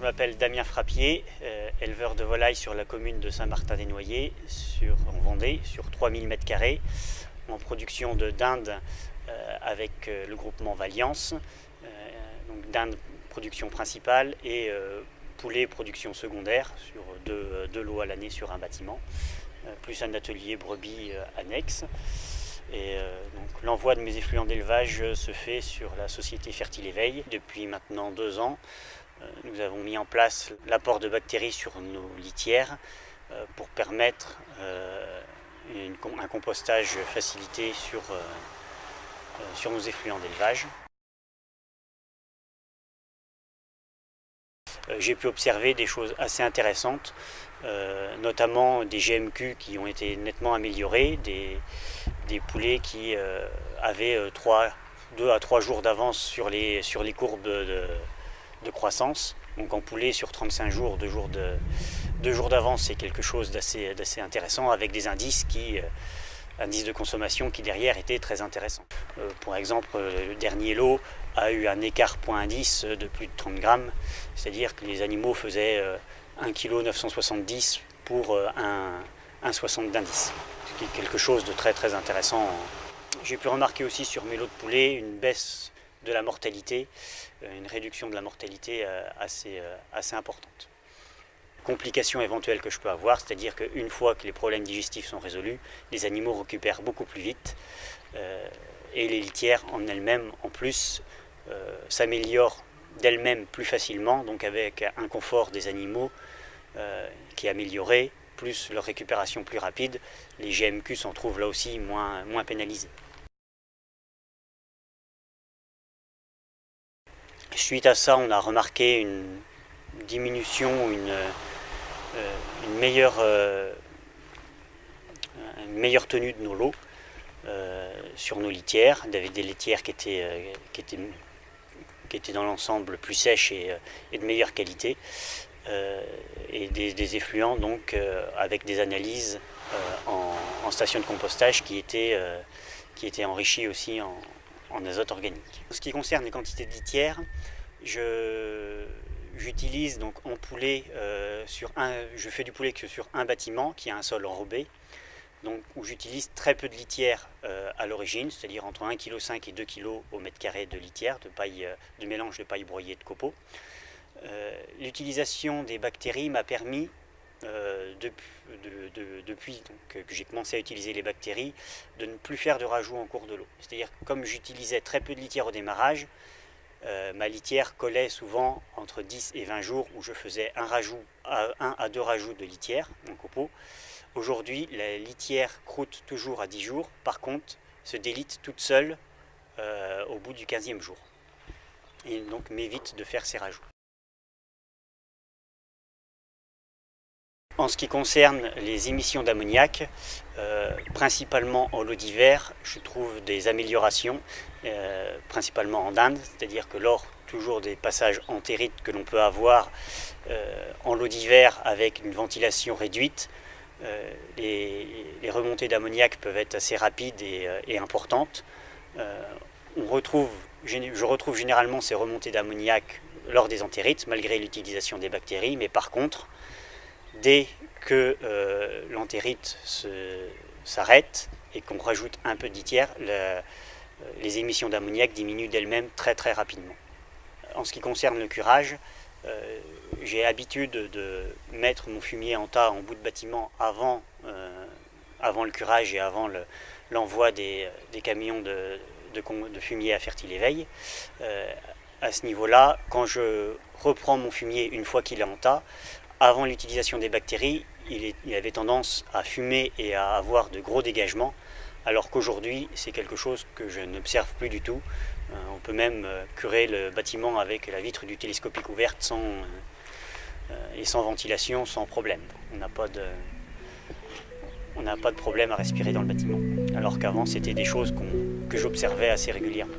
m'appelle Damien Frappier, éleveur de volailles sur la commune de Saint-Martin-des-Noyers, en Vendée, sur 3000 m², en production de dinde avec le groupement Valiance, donc dinde production principale et poulet production secondaire sur deux lots à l'année sur un bâtiment, plus un atelier brebis annexe. Et donc l'envoi de mes effluents d'élevage se fait sur la société Fertile Éveil depuis maintenant 2 ans. Nous avons mis en place l'apport de bactéries sur nos litières pour permettre un compostage facilité sur nos effluents d'élevage. J'ai pu observer des choses assez intéressantes, notamment des GMQ qui ont été nettement améliorés, des poulets qui avaient 2 à 3 jours d'avance sur les courbes de croissance. Donc en poulet sur 35 jours, 2 jours d'avance, c'est quelque chose d'assez intéressant, avec des indices de consommation qui derrière étaient très intéressants. Pour exemple, le dernier lot a eu un écart point indice de plus de 30 grammes, c'est-à-dire que les animaux faisaient 1,970 kg pour 1,60 d'indice, ce qui est quelque chose de très très intéressant. J'ai pu remarquer aussi sur mes lots de poulet une baisse de la mortalité, une réduction de la mortalité assez importante. Complications éventuelles que je peux avoir, c'est-à-dire qu'une fois que les problèmes digestifs sont résolus, les animaux récupèrent beaucoup plus vite et les litières en elles-mêmes, en plus, s'améliorent d'elles-mêmes plus facilement, donc avec un confort des animaux qui est amélioré, plus leur récupération plus rapide, les GMQ s'en trouvent là aussi moins pénalisés. Suite à ça, on a remarqué une diminution, une meilleure tenue de nos lots sur nos litières, des litières qui étaient dans l'ensemble plus sèches et de meilleure qualité, et des effluents donc avec des analyses en station de compostage qui étaient enrichis aussi en azote organique. En ce qui concerne les quantités de litières, j'utilise donc en poulet je fais du poulet que sur un bâtiment qui a un sol enrobé, donc où j'utilise très peu de litière à l'origine, c'est-à-dire entre 1,5 kg et 2 kg au mètre carré de litière, de mélange de paille broyée de copeaux. L'utilisation des bactéries m'a permis, depuis que j'ai commencé à utiliser les bactéries, de ne plus faire de rajout en cours de l'eau. C'est-à-dire que comme j'utilisais très peu de litière au démarrage, ma litière collait souvent entre 10 et 20 jours où je faisais 1 à 2 rajouts de litière en copeaux. Aujourd'hui, la litière croûte toujours à 10 jours, par contre se délite toute seule au bout du 15e jour. Et donc m'évite de faire ces rajouts. En ce qui concerne les émissions d'ammoniac, principalement en lot d'hiver, je trouve des améliorations, principalement en dinde, c'est-à-dire que lors toujours des passages entérites que l'on peut avoir en lot d'hiver avec une ventilation réduite, les remontées d'ammoniac peuvent être assez rapides et importantes. Je retrouve généralement ces remontées d'ammoniac lors des entérites, malgré l'utilisation des bactéries, mais par contre, dès que l'entérite s'arrête et qu'on rajoute un peu de litière, les émissions d'ammoniac diminuent d'elles-mêmes très très rapidement. En ce qui concerne le curage, j'ai l'habitude de mettre mon fumier en tas en bout de bâtiment avant le curage et avant l'envoi des camions de fumier à Fertile Éveil. À ce niveau-là, quand je reprends mon fumier une fois qu'il est en tas, avant l'utilisation des bactéries, il avait tendance à fumer et à avoir de gros dégagements, alors qu'aujourd'hui, c'est quelque chose que je n'observe plus du tout. On peut même curer le bâtiment avec la vitre du télescopique ouverte sans ventilation, sans problème. On n'a pas de problème à respirer dans le bâtiment, alors qu'avant, c'était des choses que j'observais assez régulièrement.